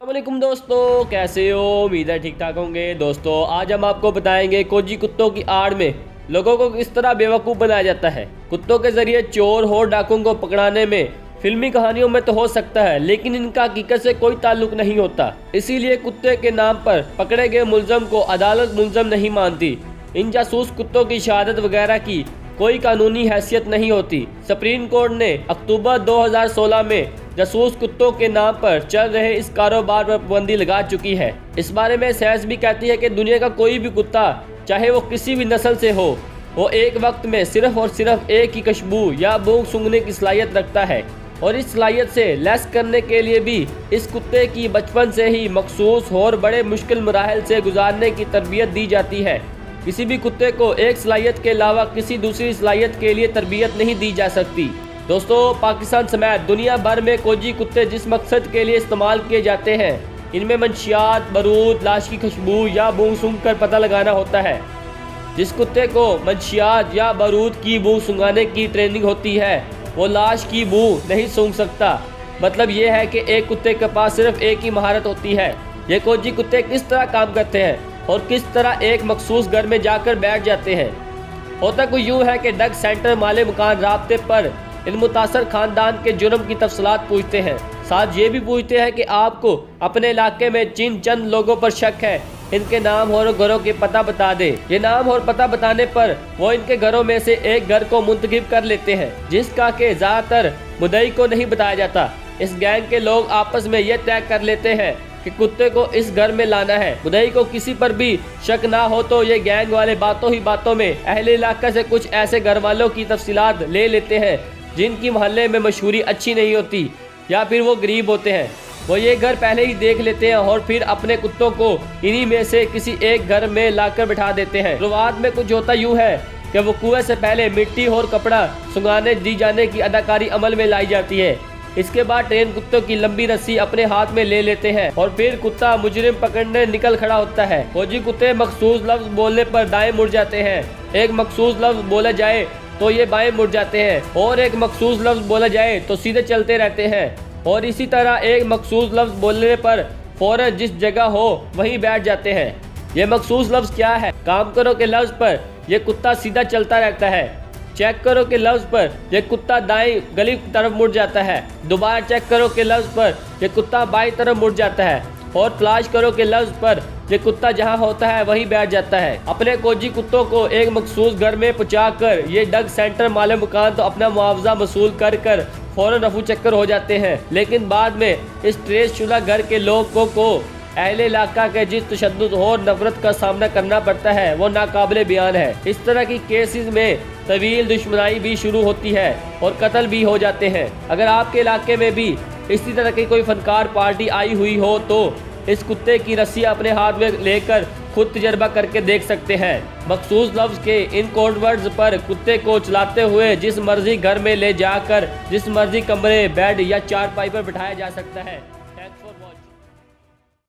वालेकुम दोस्तों, कैसे हो? उम्मीद है ठीक ठाक होंगे। दोस्तों आज हम आपको बताएंगे कोजी कुत्तों की आड़ में लोगों को किस तरह बेवकूफ़ बनाया जाता है। कुत्तों के जरिए चोर और डाकुओं को पकड़ाने में फिल्मी कहानियों में तो हो सकता है, लेकिन इनका हकीकत से कोई ताल्लुक नहीं होता। इसीलिए कुत्ते के नाम पर पकड़े गए मुलजम को अदालत मुलजम नहीं मानती। इन जासूस कुत्तों की शहादत वगैरह की कोई कानूनी हैसियत नहीं होती। सुप्रीम कोर्ट ने अक्टूबर 2016 में जासूस कुत्तों के नाम पर चल रहे इस कारोबार पर पाबंदी लगा चुकी है। इस बारे में साइंस भी कहती है कि दुनिया का कोई भी कुत्ता, चाहे वो किसी भी नस्ल से हो, वो एक वक्त में सिर्फ और सिर्फ एक ही खुशबू या बूंद सूंघने की सलाहियत रखता है। और इस सलाहियत से लैस करने के लिए भी इस कुत्ते की बचपन से ही मखसूस और बड़े मुश्किल मराहल से गुजारने की तरबियत दी जाती है। किसी भी कुत्ते को एक सलाहियत के अलावा किसी दूसरी सलाहियत के लिए तरबियत नहीं दी जा सकती। दोस्तों पाकिस्तान समेत दुनिया भर में कोजी कुत्ते जिस मकसद के लिए इस्तेमाल किए जाते हैं, इनमें मंशियात, बारूद, लाश की खुशबू या बूंद सूंघ कर पता लगाना होता है। जिस कुत्ते को मंशियात या बारूद की बू सूंघाने की ट्रेनिंग होती है, वो लाश की बू नहीं सूंघ सकता। मतलब ये है कि एक कुत्ते के पास सिर्फ एक ही महारत होती है। ये कोजी कुत्ते किस तरह काम करते हैं और किस तरह एक मखसूस घर में जाकर बैठ जाते हैं। होता कोई यूँ है कि डग सेंटर माले मकान राब्ते पर इन मुतासर खानदान के जुर्म की तफसीलात पूछते हैं। साथ ये भी पूछते हैं कि आपको अपने इलाके में जिन चंद लोगों पर शक है, इनके नाम और घरों के पता बता दे। ये नाम और पता बताने पर वो इनके घरों में से एक घर को मुंतखब कर लेते हैं, जिसका कि ज़्यादातर मुद्दई को नहीं बताया जाता। इस गैंग के लोग आपस में ये तय कर लेते हैं कि कुत्ते को इस घर में लाना है। मुद्दई को किसी पर भी शक ना हो तो ये गैंग वाले बातों ही बातों में अहले इलाका से कुछ ऐसे घर वालों की तफसीलात ले लेते हैं जिनकी मोहल्ले में मशहूरी अच्छी नहीं होती या फिर वो गरीब होते हैं। वो ये घर पहले ही देख लेते हैं और फिर अपने कुत्तों को इन्हीं में से किसी एक घर में लाकर बिठा देते हैं। शुरुआत में कुछ होता यूँ है कि वकूए से पहले मिट्टी और कपड़ा सुंघाने दी जाने की अदाकारी अमल में लाई जाती है। इसके बाद ट्रेन कुत्तों की लंबी रस्सी अपने हाथ में ले लेते हैं और फिर कुत्ता मुजरिम पकड़ने निकल खड़ा होता है। फौजी कुत्ते मखसूस लफ्ज बोलने पर दाएं मुड़ जाते हैं। एक मखसूस लफ्ज बोला जाए तो ये बाएं मुड़ जाते हैं और एक मखसूस लफ्ज बोला जाए तो सीधे चलते रहते हैं। और इसी तरह एक मखसूस लफ्ज बोलने पर फौरन जिस जगह हो वहीं बैठ जाते हैं। ये मखसूस लफ्ज क्या है? काम करो के लफ्ज पर यह कुत्ता सीधा चलता रहता है। चेक करो के लफ्ज पर यह कुत्ता दाएं गली की तरफ मुड़ जाता है। दोबारा चेक करो के लफ्ज पर यह कुत्ता बाईं तरफ मुड़ जाता है और तलाश करो के लफ्ज पर ये कुत्ता जहां होता है वहीं बैठ जाता है। अपने कोजी कुत्तों को एक मखसूस घर में पहुंचाकर ये डग सेंटर माले मकान तो अपना मुआवजा वसूल कर फौरन रफू चक्कर हो जाते हैं, लेकिन बाद में इस ट्रेस शुदा घर के लोगों को अहले इलाका के जिस तशद्दुद और नफरत का सामना करना पड़ता है वो नाकाबिले बयान है। इस तरह की केसेस में तवील दुश्मनाई भी शुरू होती है और कत्ल भी हो जाते हैं। अगर आपके इलाके में भी इसी तरह की कोई फनकार पार्टी आई हुई हो तो इस कुत्ते की रस्सी अपने हाथ में लेकर खुद तजर्बा करके देख सकते हैं। मखसूस लफ्ज के इन कोड वर्ड्स पर कुत्ते को चलाते हुए जिस मर्जी घर में ले जाकर जिस मर्जी कमरे, बेड या चारपाई पर बिठाया जा सकता है।